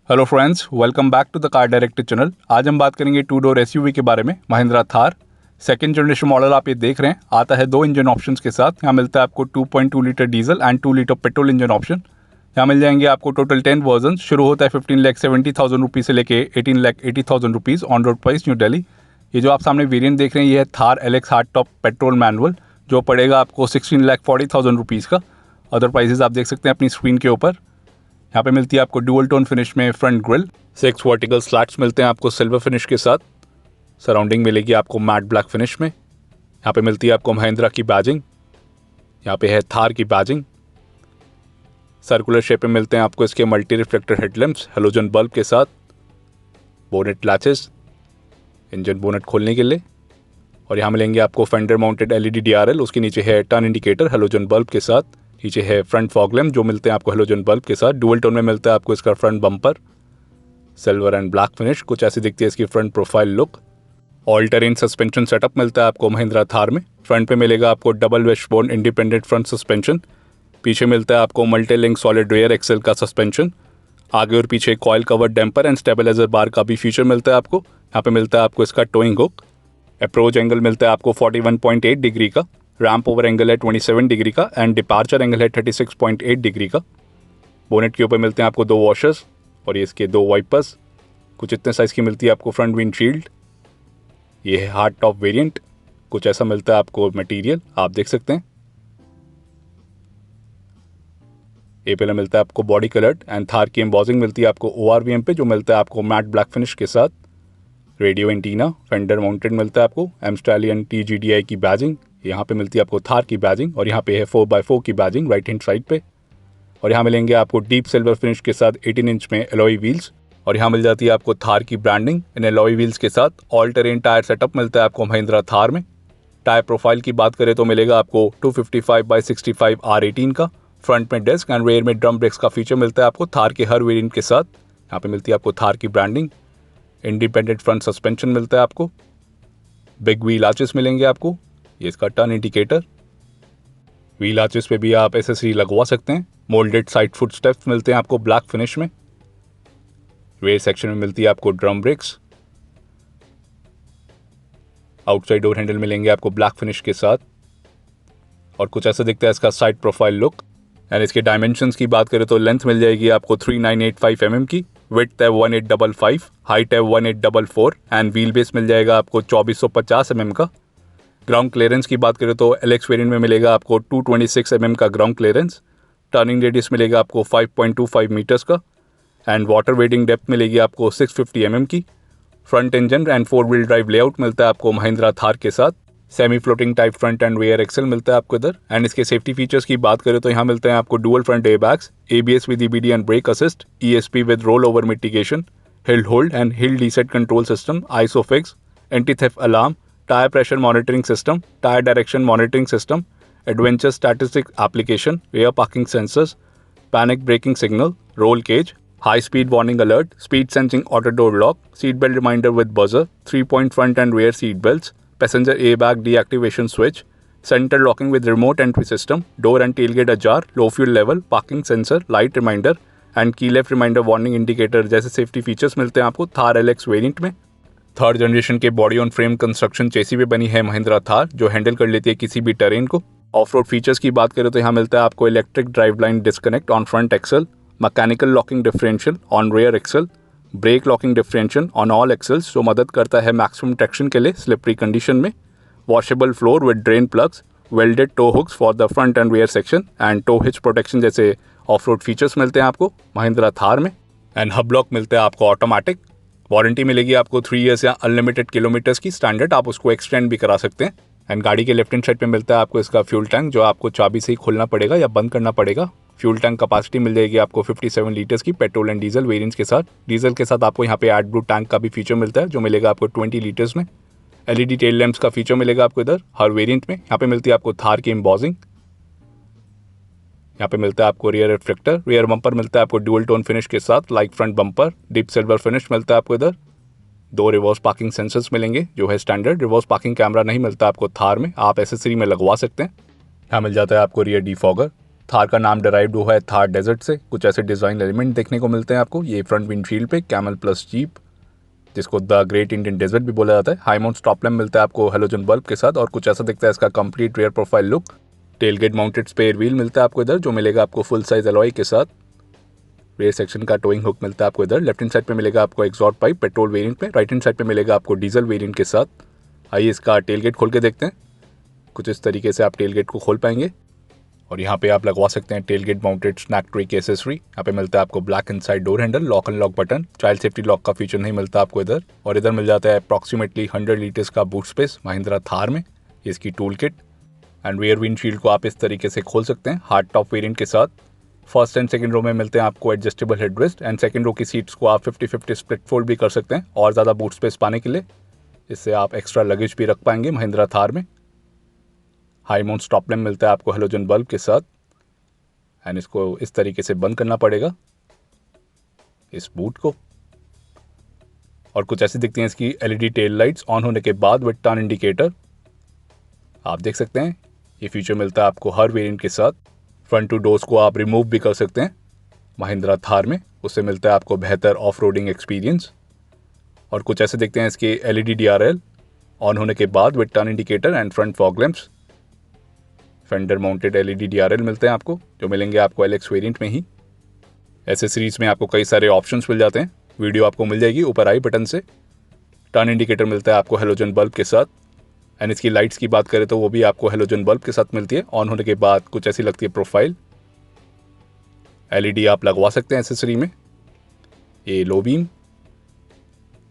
Hello friends, welcome back to the car director channel. आज हम बात करेंगे टू डोर एसयूवी के बारे में। Mahindra Thar second generation model आप ये देख रहे हैं, आता है 2 इंजन ऑप्शंस के साथ। यहाँ मिलता है आपको 2.2 litre diesel and 2 litre petrol engine option. यहाँ मिल जाएंगे आपको टोटल 10 वर्जन। शुरू होता है 15,70,000 रुपीज़ से लेके 18,80,000 rupees on road price new Delhi. ये जो आप सामने वेरियंट देख रहे हैं, ये है Thar Alex hard top petrol manual, जो पड़ेगा आपको 16,40,000 रुपीज़ का। अदर प्राइसेस आप देख सकते हैं अपनी स्क्रीन के ऊपर। यहाँ पे मिलती है आपको डुअल टोन फिनिश में फ्रंट ग्रिल, 6 वर्टिकल स्लैट्स मिलते हैं आपको सिल्वर फिनिश के साथ। सराउंडिंग मिलेगी आपको मैट ब्लैक फिनिश में। यहाँ पे मिलती है आपको महिंद्रा की बैजिंग, यहाँ पे है थार की बैजिंग। सर्कुलर शेप में मिलते हैं आपको इसके multi reflector headlamps halogen bulb के साथ। बोनेट लैचेस, इंजन बोनेट खोलने के लिए। और यहाँ मिलेंगे आपको फेंडर माउंटेड एलईडी डीआरएल, उसके नीचे है टर्न इंडिकेटर हेलोजन बल्ब के साथ। नीचे है फ्रंट फॉग लैम्प जो मिलते हैं आपको हेलोजन बल्ब के साथ। डुअल टोन में मिलता है आपको इसका front bumper, silver and black finish. कुछ ऐसी दिखती है इसकी front profile look. All terrain suspension setup मिलता है आपको महिंद्रा थार में। फ्रंट पे मिलेगा आपको double wishbone independent front suspension. पीछे मिलता है आपको multi link solid rear axle का सस्पेंशन। आगे और पीछे coil cover damper and stabiliser bar का भी फीचर मिलता है आपको। यहाँ पे मिलता है आपको इसका टोइंग हुक। अप्रोच एंगल मिलता है आपको 41.8 डिग्री का। रैम्प ओवर एंगल है 27 डिग्री का एंड डिपार्चर एंगल है 36.8 डिग्री का। बोनेट के ऊपर मिलते हैं आपको 2 वॉशर्स और ये इसके 2 वाइपर्स। कुछ इतने साइज़ की मिलती है आपको फ्रंट विंडशील्ड। ये है हार्ड टॉप वेरिएंट, कुछ ऐसा मिलता है आपको मटेरियल, आप देख सकते हैं। ये पहले मिलता है आपको बॉडी कलर्ड एंड थार की एम्बॉसिंग मिलती है आपको ORVM पे, जो मिलता है आपको मैट ब्लैक फिनिश के साथ। रेडियो एंटीना फेंडर माउंटेड मिलता है आपको। एमस्टालियन TGDI की बैजिंग, यहाँ पे मिलती है आपको थार की बैजिंग। और यहाँ पे है 4x4 की बैजिंग राइट हैंड साइड पे। और यहाँ मिलेंगे आपको डीप सिल्वर फिनिश के साथ 18 इंच में एलॉय व्हील्स। और यहाँ मिल जाती है आपको थार की ब्रांडिंग इन एलॉय व्हील्स के साथ। ऑल टेरेन टायर सेटअप मिलता है आपको महिंद्रा थार में। टायर प्रोफाइल की बात करें तो मिलेगा आपको 255/65 R18 का। फ्रंट में डिस्क एंड रेयर में ड्रम ब्रेक्स का फीचर मिलता है आपको थार के हर वेरिएंट के साथ। यहाँ पे मिलती है आपको थार की ब्रांडिंग। इंडिपेंडेंट फ्रंट सस्पेंशन मिलता है आपको। बिग व्हील आर्चेस मिलेंगे आपको। ये इसका टर्न इंडिकेटर। व्हील आर्चेस पे भी आप एसेसरी लगवा सकते हैं। मोल्डेड साइड फुट स्टेप्स मिलते हैं आपको ब्लैक फिनिश में। रेयर सेक्शन में मिलती है आपको drum brakes. Outside door handle मिलेंगे आपको ब्लैक फिनिश के साथ। और कुछ ऐसा दिखता है इसका साइड प्रोफाइल लुक। एंड इसके डायमेंशंस की बात करें तो लेंथ मिल जाएगी आपको 3985 mm की, विड्थ है 1855, हाइट है 1844 एंड व्हील बेस मिल जाएगा आपको 2450 mm का। ग्राउंड क्लियरेंस की बात करें तो एलेक्स वेरिएंट में मिलेगा आपको 226 mm का ग्राउंड क्लियरेंस। टर्निंग रेडियस मिलेगा आपको 5.25 मीटर्स का एंड वाटर वेटिंग डेप्थ मिलेगी आपको 650 mm की। Front engine and 4 wheel drive layout मिलता है आपको महिंद्रा थार के साथ। Semi floating type front and rear axle मिलता है आपको इधर। एंड इसके सेफ्टी फीचर्स की बात करें तो यहाँ मिलते हैं आपको dual front airbags, ABS with EBD and brake assist, ESP with roll over mitigation, hill hold and hill reset control system, isofix, anti theft alarm, tyre pressure monitoring system, tyre direction monitoring system, adventure statistic application, rear parking sensors, panic braking signal, roll cage, high speed warning alert, speed sensing auto door lock, seat belt reminder with buzzer, 3-point front and rear seat belts, passenger airbag deactivation switch, center locking with remote entry system, door and tailgate ajar, low fuel level, parking sensor, light reminder and key left reminder warning indicator जैसे safety features मिलते हैं आपको Thar Alex variant में। Third generation के body on frame construction चेसी पे बनी है महिंद्रा थार, जो हैंडल कर लेती है किसी भी टेरेन को। ऑफ रोड फीचर्स की बात करें तो यहाँ मिलता है आपको electric drive line disconnect on front axle, mechanical locking differential on rear axle, brake locking differential on all axles, जो मदद करता है मैक्सिमम ट्रैक्शन के लिए स्लिपरी कंडीशन में। Washable floor with drain plugs, welded tow hooks for the front and rear section and tow hitch protection जैसे off road features मिलते हैं आपको महिंद्रा थार में। एंड हब लॉक मिलता है आपको ऑटोमेटिक। वारंटी मिलेगी आपको 3 ईयर्स या अनलिमिटेड किलोमीटर्स की स्टैंडर्ड, आप उसको एक्सटेंड भी करा सकते हैं। एंड गाड़ी के लेफ्ट हैंड साइड पे मिलता है आपको इसका फ्यूल टैंक, जो आपको चाबी से ही खोलना पड़ेगा या बंद करना पड़ेगा। फ्यूल टैंक कैपेसिटी मिल जाएगी आपको 57 लीटर्स की पेट्रोल एंड डीजल वेरिएंट्स के साथ। डीजल के साथ आपको यहाँ पे एड ब्लू टैंक का भी फीचर मिलता है, जो मिलेगा आपको 20 लीटर्स में। LED टेल लैंप्स का फीचर मिलेगा आपको इधर हर वेरिएंट में। यहाँ पे मिलती है आपको थार की एम्बॉसिंग। यहाँ पे मिलता है आपको रियर रिफ्लेक्टर, रियर बम्पर मिलता है आपको डुअल टोन फिनिश के साथ like front bumper, deep silver finish मिलता है आपको इधर। 2 रिवर्स पार्किंग सेंसर्स मिलेंगे जो है स्टैंडर्ड। रिवर्स पार्किंग कैमरा नहीं मिलता आपको थार में, आप एसेसरी में लगवा सकते हैं। यहाँ मिल जाता है आपको रियर डिफॉगर। थार का नाम डिराइव्ड हुआ है थार डेजर्ट से। कुछ ऐसे डिज़ाइन एलिमेंट देखने को मिलते हैं आपको। ये फ्रंट विंडशील्ड पे कैमल प्लस जीप, जिसको द ग्रेट इंडियन डेजर्ट भी बोला जाता है। हाई माउंट स्टॉप लैम्प मिलता है आपको हेलोजन बल्ब के साथ, और कुछ ऐसा दिखता है इसका complete rear profile look. Tailgate mounted spare wheel मिलता है आपको इधर, जो मिलेगा आपको फुल साइज अलॉय के साथ। रेयर सेक्शन का टोइंग हुक मिलता है आपको इधर। लेफ्ट हैंड साइड पे मिलेगा आपको एग्जॉस्ट पाइप पेट्रोल वेरिएंट में। राइट हैंड साइड पे मिलेगा आपको डीजल वेरिएंट के साथ। आइए इसका टेलगेट खोल के देखते हैं। कुछ इस तरीके से आप टेलगेट को खोल पाएंगे, और यहाँ पे आप लगवा सकते हैं टेलगेट माउंटेड स्नैक ट्री की एसेसरी। यहाँ पे मिलता है आपको black inside door handle, lock and lock button. Child safety lock का फीचर नहीं मिलता आपको इधर। और इधर मिल जाता है अप्रॉक्सीमेटली 100 लीटर्स का बूट स्पेस महिंद्रा थार में, इसकी tool kit. And rear windshield को आप इस तरीके से खोल सकते हैं हार्ड टॉप वेरिएंट के साथ। फर्स्ट एंड सेकंड रो में मिलते हैं आपको adjustable headrest, and second row की सीट्स को आप 50-50 स्प्लिट फोल्ड भी कर सकते हैं और ज़्यादा बूट स्पेस पाने के लिए। इससे आप एक्स्ट्रा लगेज भी रख पाएंगे महिंद्रा थार में। हाई माउंट स्टॉप लैम्प मिलता है आपको हेलोजन बल्ब के साथ, एंड इसको इस तरीके से बंद करना पड़ेगा इस बूट को। और कुछ ऐसी दिखती हैं इसकी एलईडी टेल लाइट्स ऑन होने के बाद विद टर्न इंडिकेटर। आप देख सकते हैं ये फीचर मिलता है आपको हर वेरिएंट के साथ। फ्रंट टू डोर्स को आप रिमूव भी कर सकते हैं महिंद्रा थार में, उससे मिलता है आपको बेहतर ऑफ रोडिंग एक्सपीरियंस। और कुछ ऐसे दिखते हैं इसके एलईडी डीआरएल ऑन होने के बाद with turn indicator and front fog lamps. Fender mounted LED DRL मिलते हैं आपको, जो मिलेंगे आपको एलएक्स वेरिएंट में ही। एसेसरीज में आपको कई सारे ऑप्शंस मिल जाते हैं, वीडियो आपको मिल जाएगी ऊपर आई बटन से। टर्न इंडिकेटर मिलता है आपको हेलोजन बल्ब के साथ, एंड इसकी लाइट्स की बात करें तो वो भी आपको हेलोजन बल्ब के साथ मिलती है। ऑन होने के बाद कुछ ऐसी लगती है प्रोफाइल। एलईडी आप लगवा सकते हैं एसेसरी में, ये लो बीम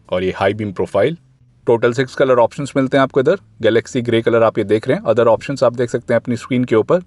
और ये high beam profile. Total 6 colour options मिलते हैं आपको इधर। गैलेक्सी ग्रे कलर आप ये देख रहे हैं। अदर ऑप्शंस आप देख सकते हैं अपनी स्क्रीन के ऊपर।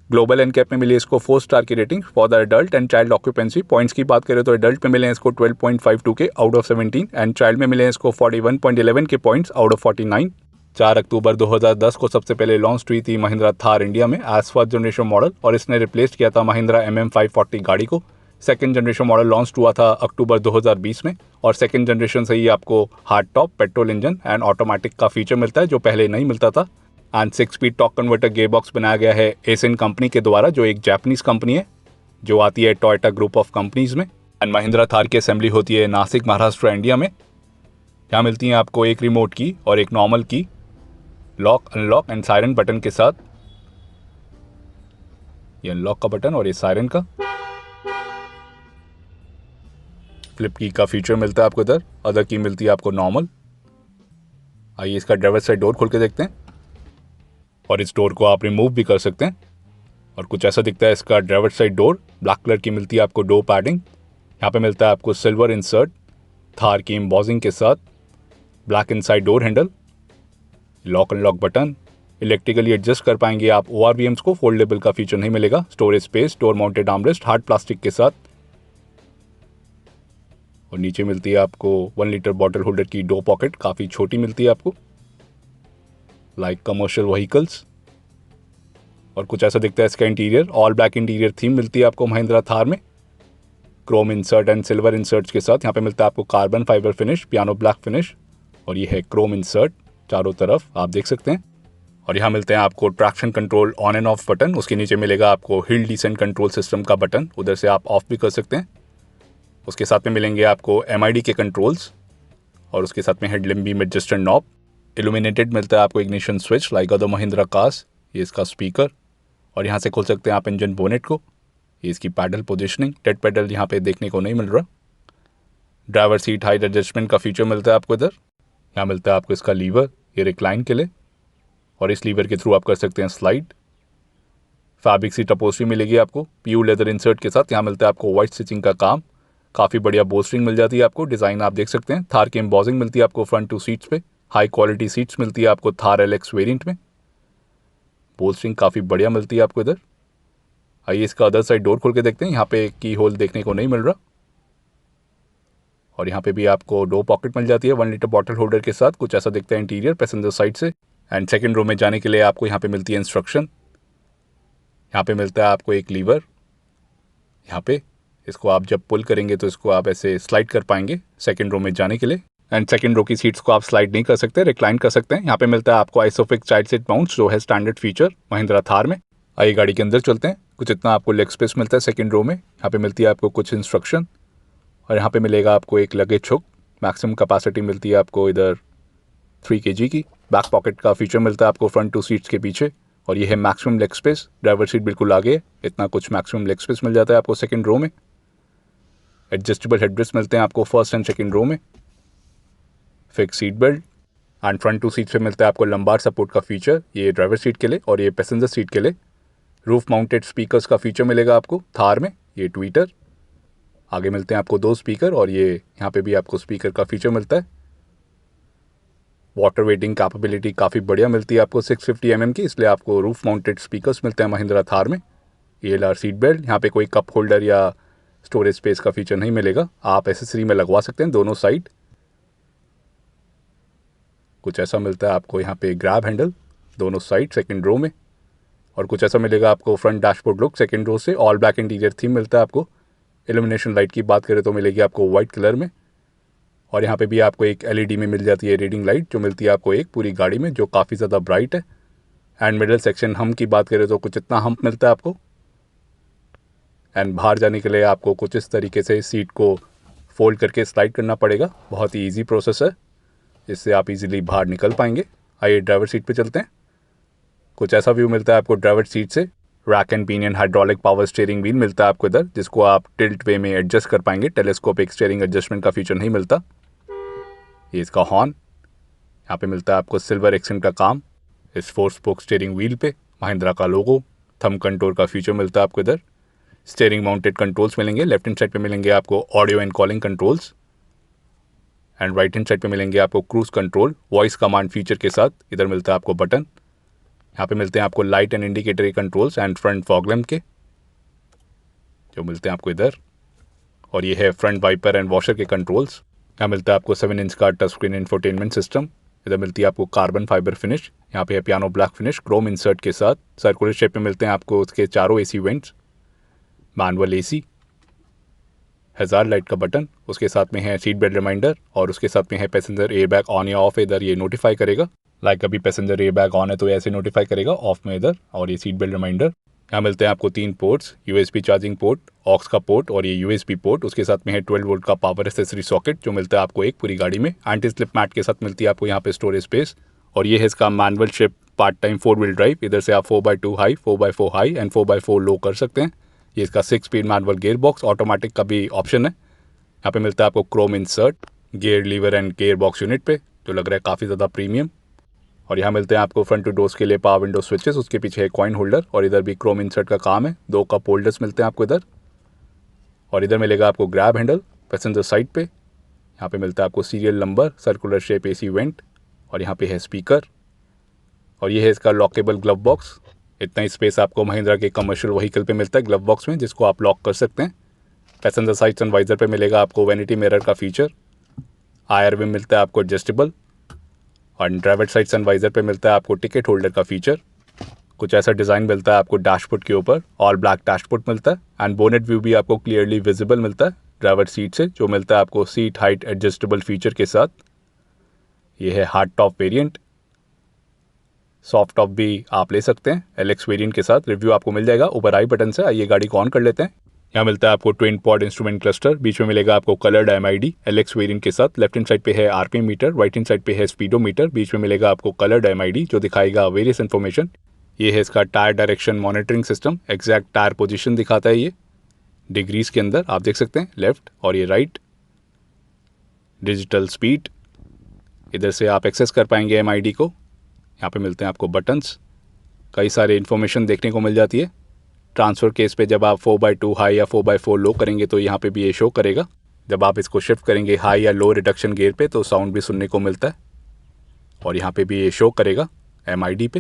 ग्लोबल एनकैप में मिली इसको 4 स्टार की rating for the adult and child occupancy. Points की बात करें तो एडल्ट में मिले हैं इसको 12.52 के आउट ऑफ 17, एंड चाइल्ड में मिले हैं इसको 41.11 के पॉइंट्स आउट ऑफ 49। 4 अक्टूबर 2010 को सबसे पहले लॉन्च हुई थी महिंद्रा थार इंडिया में एज फर्स्ट जनरेशन मॉडल, और इसने रिप्लेस किया था महिंद्रा MM540 गाड़ी को। सेकंड जनरेशन मॉडल लॉन्च हुआ था अक्टूबर 2020 में, और सेकंड जनरेशन से ही आपको hard top petrol engine and automatic का फीचर मिलता है, जो पहले नहीं मिलता था। And 6 speed torque converter gear box बनाया गया है एसियन कंपनी के द्वारा, जो एक जापानीज कंपनी है जो आती है टोयोटा ग्रुप ऑफ कंपनीज में। एंड महिंद्रा थार की असेंबली होती है नासिक, महाराष्ट्र, इंडिया में। यहाँ मिलती है आपको एक रिमोट की और एक नॉर्मल की, lock unlock and siren button के साथ। ये अनलॉक का बटन और ये सायरन का। फ्लिप की का फीचर मिलता है आपको इधर। अदर की मिलती है आपको नॉर्मल। आइए इसका ड्राइवर साइड डोर खोल के देखते हैं, और इस डोर को आप रिमूव भी कर सकते हैं। और कुछ ऐसा दिखता है इसका driver side door. Black colour की मिलती है आपको डोर पैडिंग। यहाँ पे मिलता है आपको सिल्वर इंसर्ट थार की एम्बॉसिंग के साथ। Black inside door handle, lock unlock button. Electrically adjust कर पाएंगे आप ORVMs को। फोल्डेबल का फीचर नहीं मिलेगा। Storage space, door mounted armrest hard plastic के साथ। और नीचे मिलती है आपको 1 लीटर बॉटल होल्डर की डो पॉकेट, काफ़ी छोटी मिलती है आपको, लाइक कमर्शियल व्हीकल्स। और कुछ ऐसा दिखता है इसका interior. All black interior theme मिलती है आपको महिंद्रा थार में, Chrome insert and silver inserts के साथ। यहाँ पे मिलता है आपको carbon fibre finish, piano black finish, और ये है क्रोम इंसर्ट चारों तरफ आप देख सकते हैं। और यहाँ मिलते हैं आपको traction control on end off button. उसके नीचे मिलेगा आपको हिल डिसेंट कंट्रोल सिस्टम का बटन, उधर से आप ऑफ भी कर सकते हैं। उसके साथ में मिलेंगे आपको MID के कंट्रोल्स, और उसके साथ में headlamp beam adjuster knob. Illuminated मिलता है आपको ignition switch like other Mahindra cars. ये इसका स्पीकर, और यहाँ से खोल सकते हैं आप इंजन बोनेट को। ये इसकी पैडल पोजिशनिंग, डेड पैडल यहाँ पे देखने को नहीं मिल रहा। ड्राइवर सीट हाइट एडजस्टमेंट का फीचर मिलता है आपको इधर। यहाँ मिलता है आपको इसका लीवर, ये रिक्लाइन के लिए, और इस लीवर के थ्रू आप कर सकते हैं स्लाइड। फैब्रिक सीट अपहोल्स्ट्री मिलेगी आपको PU लेदर इंसर्ट के साथ। यहाँ मिलता है आपको वाइट स्टिचिंग का काम, काफ़ी बढ़िया बोल्स्ट्रिंग मिल जाती है आपको। डिज़ाइन आप देख सकते हैं। थार की एम्बॉसिंग मिलती है आपको फ्रंट 2 सीट्स पे। हाई क्वालिटी सीट्स मिलती है आपको थार LX वेरिएंट में। बोल्स्ट्रिंग काफ़ी बढ़िया मिलती है आपको इधर। आइए इसका अदर साइड डोर खोल के देखते हैं। यहाँ पे की होल देखने को नहीं मिल रहा, और यहाँ पे भी आपको डो पॉकेट मिल जाती है 1 लीटर बॉटल होल्डर के साथ। कुछ ऐसा दिखता है इंटीरियर पैसेंजर साइड से। एंड सेकंड रो में जाने के लिए आपको यहाँ पे मिलती है इंस्ट्रक्शन। यहाँ पे मिलता है आपको एक लीवर, यहाँ पे इसको आप जब पुल करेंगे तो इसको आप ऐसे स्लाइड कर पाएंगे सेकंड रो में जाने के लिए। एंड सेकंड रो की सीट्स को आप स्लाइड नहीं कर सकते, रिक्लाइन कर सकते हैं। यहाँ पे मिलता है आपको आइसोफिक्स चाइल्ड सीट माउंट, जो है स्टैंडर्ड फीचर महिंद्रा थार में। आइए गाड़ी के अंदर चलते हैं। कुछ इतना आपको लेग स्पेस मिलता है सेकंड रो में। यहाँ पे मिलती है आपको कुछ इंस्ट्रक्शन और यहाँ पे मिलेगा आपको एक लगेज हुक। मैक्सिमम कैपेसिटी मिलती है आपको इधर 3 kg की। बैक पॉकेट का फीचर मिलता है आपको फ्रंट 2 सीट्स के पीछे और ये है maximum leg space. Driver seat बिल्कुल आगे है, इतना कुछ मैक्सिमम लेग स्पेस मिल जाता है आपको सेकंड रो में। एडजस्टेबल हेडरेस्ट मिलते हैं आपको फर्स्ट एंड सेकंड रो में। Fix seat belt and front 2 seats पे मिलता है आपको लंबार सपोर्ट का फीचर, ये ड्राइवर सीट के लिए और ये पैसेंजर सीट के लिए। रूफ माउंटेड स्पीकर्स का फीचर मिलेगा आपको थार में, ये ट्वीटर। आगे मिलते हैं आपको 2 स्पीकर और ये यहाँ पे भी आपको स्पीकर का फीचर मिलता है। वाटर वेटिंग कैपेबिलिटी काफ़ी बढ़िया मिलती है आपको 650 mm की, इसलिए आपको रूफ माउंटेड स्पीकर्स मिलते हैं महिंद्रा थार में। ELR सीट बेल्ट, यहाँ पे कोई कप होल्डर या स्टोरेज स्पेस का फीचर नहीं मिलेगा, आप एसेसरी में लगवा सकते हैं दोनों साइड। कुछ ऐसा मिलता है आपको यहाँ पे ग्रैब हैंडल दोनों साइड सेकंड रो में और कुछ ऐसा मिलेगा आपको front dashboard look second row से। ऑल ब्लैक इंटीरियर थीम मिलता है आपको। इल्यूमिनेशन लाइट की बात करें तो मिलेगी आपको वाइट कलर में और यहाँ पे भी आपको एक LED में मिल जाती है रीडिंग लाइट जो मिलती है आपको एक पूरी गाड़ी में, जो काफ़ी ज़्यादा ब्राइट है। एंड मिडल सेक्शन हम की बात करें तो कुछ इतना हम्प मिलता है आपको। एंड बाहर जाने के लिए आपको कुछ इस तरीके से सीट को फोल्ड करके स्लाइड करना पड़ेगा, बहुत ही ईजी प्रोसेस है, इससे आप इजीली बाहर निकल पाएंगे। आइए ड्राइवर सीट पे चलते हैं। कुछ ऐसा व्यू मिलता है आपको ड्राइवर सीट से। Rack and pinion hydraulic power steering wheel मिलता है आपको इधर, जिसको आप टिल्ट वे में एडजस्ट कर पाएंगे। टेलीस्कोपिक स्टीयरिंग एडजस्टमेंट का फीचर नहीं मिलता। ये इसका हॉर्न, यहाँ पे मिलता है आपको सिल्वर एक्सेंट का काम। इस 4 स्पोक स्टीयरिंग व्हील पे महिंद्रा का लोगो, थंब कंट्रोल का फीचर मिलता है आपको इधर। स्टीयरिंग माउंटेड कंट्रोल्स मिलेंगे। लेफ्ट हैंड साइड पे मिलेंगे आपको audio and calling controls and right hand side पे मिलेंगे आपको cruise control voice command feature के साथ। इधर मिलता है आपको बटन। यहाँ पे मिलते हैं आपको light and indicator controls and front fog lamp के जो मिलते हैं आपको इधर। और ये है फ्रंट वाइपर एंड वॉशर के कंट्रोल्स। यहाँ मिलता है आपको 7 इंच का टच स्क्रीन इंफोटेनमेंट सिस्टम। इधर मिलती है आपको कार्बन फाइबर फिनिश, यहाँ पे है piano black finish Chrome insert के साथ। सर्कुलर शेप में मिलते हैं आपको उसके चारों AC वेंट्स, मैनुअल AC, हज़ार लाइट का बटन, उसके साथ में है सीट बेल्ट रिमाइंडर और उसके साथ में है पैसेंजर एयर बैग ऑन या ऑफ। इधर ये नोटिफाई करेगा, लाइक अभी पैसेंजर एयर बैग ऑन है तो ऐसे नोटिफाई करेगा, ऑफ में इधर। और ये सीट बेल्ट रिमाइंडर। यहाँ मिलते हैं आपको 3 ports, USB charging port, aux का पोर्ट और ये USB पोर्ट। उसके साथ में है 12 वोल्ट का पावर एक्सेसरी सॉकेट जो मिलता है आपको एक पूरी गाड़ी में। एंटी स्लिप मैट के साथ मिलती है आपको यहाँ पे स्टोरेज स्पेस। और ये है इसका manual ship part time 4 wheel drive. इधर से आप 4x2 high, 4x4 high and 4x4 लो कर सकते हैं। ये इसका 6 speed manual gear box, automatic का भी ऑप्शन है। यहाँ पे मिलता है आपको Chrome insert, gear lever and gear box unit पे, जो लग रहा है काफ़ी ज़्यादा प्रीमियम। और यहाँ मिलते हैं आपको फ्रंट टू डोर्स के लिए पावर विंडो स्विचेस, उसके पीछे है कॉइन होल्डर और इधर भी क्रोम इंसर्ट का काम है। 2 कप होल्डर्स मिलते हैं आपको इधर। और इधर मिलेगा आपको ग्रैब हैंडल पैसेंजर साइड पे। यहाँ पे मिलता है आपको serial number, circular shape AC went और यहाँ पे है स्पीकर। और ये है इसका लॉकेबल ग्लव बॉक्स। इतना ही स्पेस आपको महिंद्रा के कमर्शियल व्हीकल पे मिलता है ग्लव बॉक्स में, जिसको आप लॉक कर सकते हैं। पैसेंजर साइड सनवाइजर पे मिलेगा आपको वैनिटी मिरर का फीचर। IR में मिलता है आपको एडजस्टेबल और ड्राइवर साइड सनवाइजर पे मिलता है आपको टिकट होल्डर का फीचर। कुछ ऐसा डिज़ाइन मिलता है आपको डैशबोर्ड के ऊपर, ऑल ब्लैक डैशबोर्ड मिलता है एंड बोनेट व्यू भी आपको क्लियरली विजिबल मिलता है ड्राइवर सीट से, जो मिलता है आपको सीट हाइट एडजस्टेबल फीचर के साथ। ये है hard top variant, soft top भी आप ले सकते हैं LX वेरिएंट के साथ। रिव्यू आपको मिल जाएगा ऊपर आई बटन से। आइए गाड़ी को ऑन कर लेते हैं। यहाँ मिलता है आपको ट्विन पॉड इंस्ट्रूमेंट क्लस्टर, बीच में मिलेगा आपको कलर्ड MID LX वेरिएंट के साथ। लेफ्ट हैंड साइड पे है RPM meter, right hand side पे है स्पीडोमीटर, बीच में मिलेगा आपको कलर्ड MID जो दिखाएगा वेरियस इन्फॉर्मेशन। ये है इसका tyre direction monitoring system, exact tyre position दिखाता है ये डिग्रीज के अंदर, आप देख सकते हैं लेफ्ट और ये राइट। डिजिटल स्पीड, इधर से आप एक्सेस कर पाएंगे MID को। यहाँ पे मिलते हैं आपको बटन्स, कई सारे इन्फॉर्मेशन देखने को मिल जाती है। ट्रांसफ़र केस पे जब आप 4x2 हाई या 4x4 लो करेंगे तो यहाँ पे भी ये शो करेगा। जब आप इसको शिफ्ट करेंगे हाई या लो रिडक्शन गियर पे तो साउंड भी सुनने को मिलता है और यहाँ पे भी ये शो करेगा MID पे।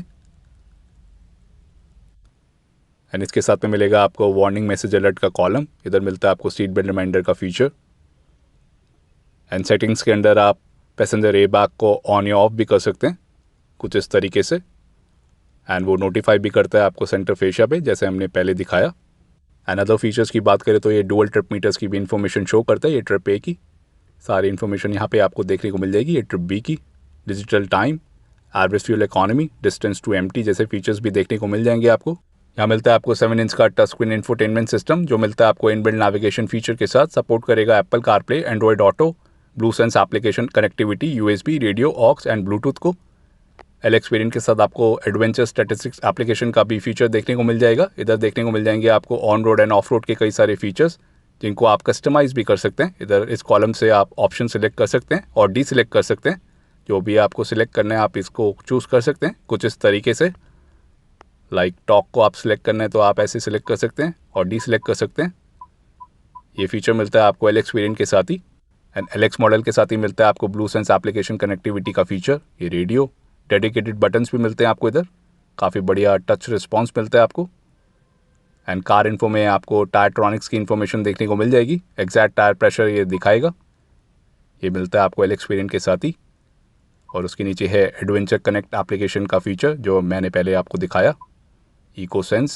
एंड इसके साथ में मिलेगा आपको वार्निंग मैसेज अलर्ट का कॉलम। इधर मिलता है आपको सीट बेल्ट रिमाइंडर का फीचर। एंड सेटिंग्स के अंदर आप पैसेंजर एयर बैग को ऑन या ऑफ भी कर सकते हैं कुछ इस तरीके से। एंड वो नोटिफाई भी करता है आपको सेंटर फेशिया पे, जैसे हमने पहले दिखाया। एंड अदर फीचर्स की बात करें तो ये डुअल ट्रिप मीटर्स की भी इन्फॉर्मेशन शो करता है। ये ट्रिप A की सारी इन्फॉर्मेशन यहाँ पे आपको देखने को मिल जाएगी। ये ट्रिप B की digital time, average fuel economy, distance to empty जैसे फीचर्स भी देखने को मिल जाएंगे आपको। यहाँ मिलता है आपको 7 इंच का टच स्क्रीन इंफोटेनमेंट सिस्टम जो मिलता है आपको इनबिल्ट नेविगेशन फीचर के साथ। सपोर्ट करेगा Apple CarPlay, Android Auto, BlueSense application connectivity, USB, radio, aux and Bluetooth को। एलेक्स वेरिएंट के साथ आपको एडवेंचर स्टैटिस्टिक्स एप्लीकेशन का भी फीचर देखने को मिल जाएगा। इधर देखने को मिल जाएंगे आपको on road end of road के कई सारे फीचर्स जिनको आप कस्टमाइज़ भी कर सकते हैं। इधर इस कॉलम से आप ऑप्शन सिलेक्ट कर सकते हैं और डी सिलेक्ट कर सकते हैं। जो भी आपको सिलेक्ट करना है आप इसको चूज़ कर सकते हैं कुछ इस तरीके से। लाइक टॉक को आप सिलेक्ट करना है तो आप ऐसे सिलेक्ट कर सकते हैं और डी सिलेक्ट कर सकते हैं। ये फीचर मिलता है आपको एलेक्स वेरिएंट के साथ ही। एंड एलेक्स मॉडल के साथ ही मिलता है आपको ब्लू सेंस एप्लीकेशन कनेक्टिविटी का फीचर, ये रेडियो, डेडिकेटेड बटन्स भी मिलते हैं आपको इधर। काफ़ी बढ़िया टच रिस्पॉन्स मिलता है आपको। एंड कार इन्फो में आपको टायरट्रॉनिक्स की इन्फॉर्मेशन देखने को मिल जाएगी। एग्जैक्ट टायर प्रेशर ये दिखाएगा। ये मिलता है आपको एलेक्स वेरिएंट के साथ ही। और उसके नीचे है एडवेंचर कनेक्ट एप्लीकेशन का फीचर जो मैंने पहले आपको दिखाया। इको सेंस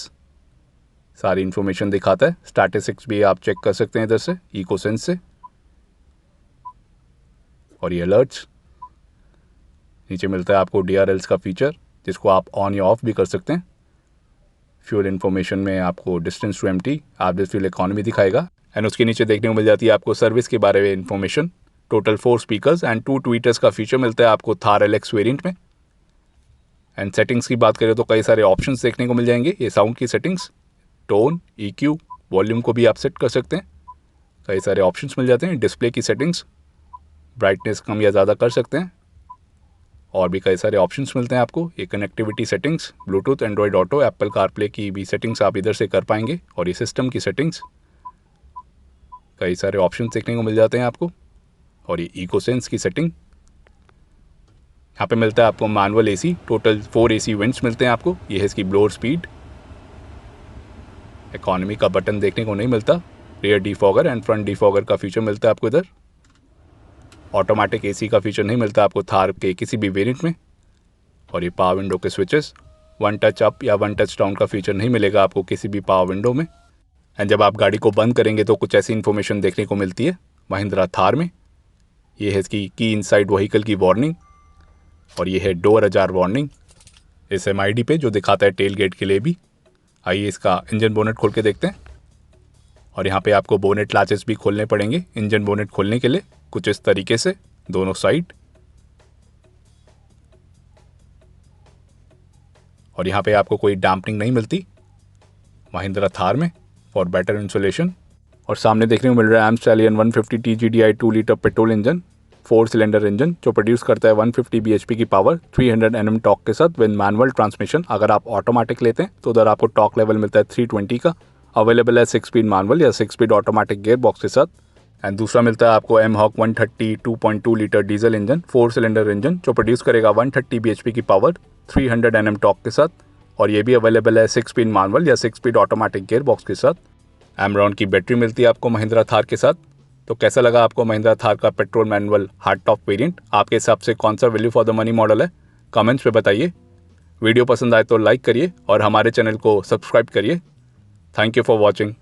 सारी इन्फॉर्मेशन दिखाता है। स्टैटिस्टिक्स भी आप चेक कर सकते हैं इधर से इको सेंस से। और ये अलर्ट्स नीचे मिलता है आपको DRLs का फीचर जिसको आप ऑन या ऑफ भी कर सकते हैं। फ्यूल इन्फॉर्मेशन में आपको distance to empty, average fuel economy दिखाएगा। एंड उसके नीचे देखने को मिल जाती है आपको सर्विस के बारे में information. Total 4 speakers and 2 tweeters का फीचर मिलता है आपको थार एलेक्स वेरिएंट में। एंड सेटिंग्स की बात करें तो कई सारे ऑप्शंस देखने को मिल जाएंगे। ये साउंड की सेटिंग्स, टोन, EQ, वॉल्यूम को भी आप सेट कर सकते हैं। कई सारे ऑप्शंस मिल जाते हैं। डिस्प्ले की सेटिंग्स, ब्राइटनेस कम या ज़्यादा कर सकते हैं। और भी कई सारे ऑप्शंस मिलते हैं आपको। ये connectivity settings, Bluetooth, Android auto, Apple CarPlay की भी सेटिंग्स आप इधर से कर पाएंगे। और ये सिस्टम की सेटिंग्स, कई सारे ऑप्शंस देखने को मिल जाते हैं आपको। और ये इकोसेंस की सेटिंग, यहाँ पे मिलता है आपको manual AC, total 4 AC vents मिलते हैं आपको। ये है इसकी ब्लोअर स्पीड। इकॉनमी का बटन देखने को नहीं मिलता। Rear defogger and front defogger का फीचर मिलता है आपको इधर। ऑटोमेटिक AC का फीचर नहीं मिलता आपको थार के किसी भी वेरिएंट में। और ये पावर विंडो के स्विचेस, 1 टच अप या 1 टच डाउन का फीचर नहीं मिलेगा आपको किसी भी पावर विंडो में। एंड जब आप गाड़ी को बंद करेंगे तो कुछ ऐसी इन्फॉर्मेशन देखने को मिलती है महिंद्रा थार में। ये है इसकी की इनसाइड व्हीकल की वार्निंग। और ये है डोर अजार वार्निंग इस MID पे जो दिखाता है टेल गेट के लिए भी। आइए इसका इंजन बोनेट खोल के देखते हैं। और यहाँ पे आपको बोनेट लैचेस भी खोलने पड़ेंगे इंजन बोनेट खोलने के लिए कुछ इस तरीके से दोनों साइड। और यहाँ पे आपको कोई डैम्पनिंग नहीं मिलती महिंद्रा थार में फॉर बेटर इंसुलेशन। और सामने देखने को मिल रहा है AIIMS stallion 150 TGDI 2 litre petrol engine, 4 cylinder engine जो प्रोड्यूस करता है 150 bhp की पावर, 300 Nm टॉर्क के साथ विद मैनुअल ट्रांसमिशन। अगर आप ऑटोमेटिक लेते हैं तो उधर आपको टॉर्क लेवल मिलता है 320 का। अवेलेबल है 6 स्पीड मैनुअल या 6 स्पीड ऑटोमेटिक गेयर बॉक्स के साथ। एंड दूसरा मिलता है आपको M-Hawk 130 2.2 litre diesel engine, 4 cylinder engine जो प्रोड्यूस करेगा 130 bhp की पावर, 300 Nm टॉर्क के साथ। और ये भी अवेलेबल है 6 स्पीड मैनुअल या 6 स्पीड ऑटोमेटिक गेयर बॉक्स के साथ। एमरॉन की बैटरी मिलती है आपको महिंद्रा थार के साथ। तो कैसा लगा आपको महिंद्रा थार का petrol manual hard top variant? आपके हिसाब से कौन सा value for the money model है? कमेंट्स पे बताइए। वीडियो पसंद आए तो लाइक करिए और हमारे चैनल को सब्सक्राइब करिए। Thank you for watching.